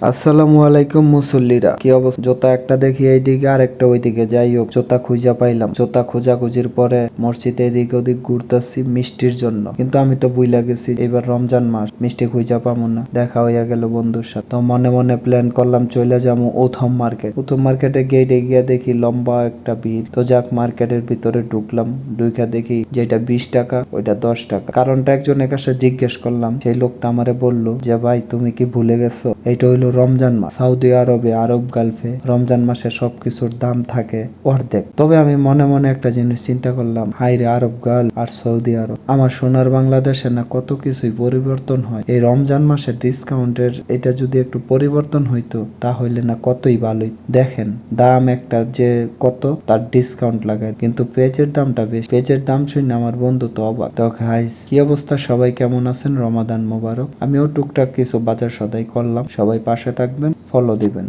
আসসালামু আলাইকুম মুসল্লিরা, কি অবস্থা? জোতা একটা দেখি এইদিকে আর একটা ওইদিকে, যাই হোক জোতা খুঁজা পাইলাম। জোতা খোঁজাখুঁজির পরে মসজিদে এদিক ওদিক ঘুরতেছি মিষ্টির জন্য, কিন্তু আমি তো বুইলা গেছি এবার রমজান মাস, মিষ্টি খুঁজা পাবো না। দেখা হইয়া গেল বন্ধুর সাথে, তো মনে মনে প্ল্যান করলাম চলে যাবো উথম মার্কেট। উথম মার্কেটে গেটে গিয়া দেখি লম্বা একটা ভিড়, তো যাক মার্কেটের ভিতরে ঢুকলাম। ঢুকা দেখি যেটা 20 টাকা ওইটা 10 টাকা। কারণটা একজনের কাছে জিজ্ঞেস করলাম, সেই লোকটা আমারে বললো যে ভাই তুমি কি ভুলে গেছো, এইটা হইলো রমজান মাস। সৌদি আরবে, আরব গালফে রমজান মাসে সবকিছুর দাম থাকে অর্ধেক। তবে আমি মনে মনে একটা জিনিস চিন্তা করলাম, হাই রে আরব গাল আর সৌদি আরব, আমার সোনার বাংলাদেশে না কত কিছুই পরিবর্তন হয়। এই রমজান মাসের ডিসকাউন্টের এটা যদি একটু পরিবর্তন হইতো তাহলে না কতই ভালোই। দেখেন দাম একটা যে কত তার ডিসকাউন্ট লাগায়, কিন্তু পেঁয়াজের দামটা বেশি। পেঁয়াজের দাম শুনে আমার বন্ধু তো অবাক। তো গাইস, কি অবস্থা? সবাই কেমন আছেন? রমাদান মোবারক। আমিও টুকটাক কিছু বাজার সদাই করলাম। সবাই পাশে থাকবেন, ফলো দিবেন।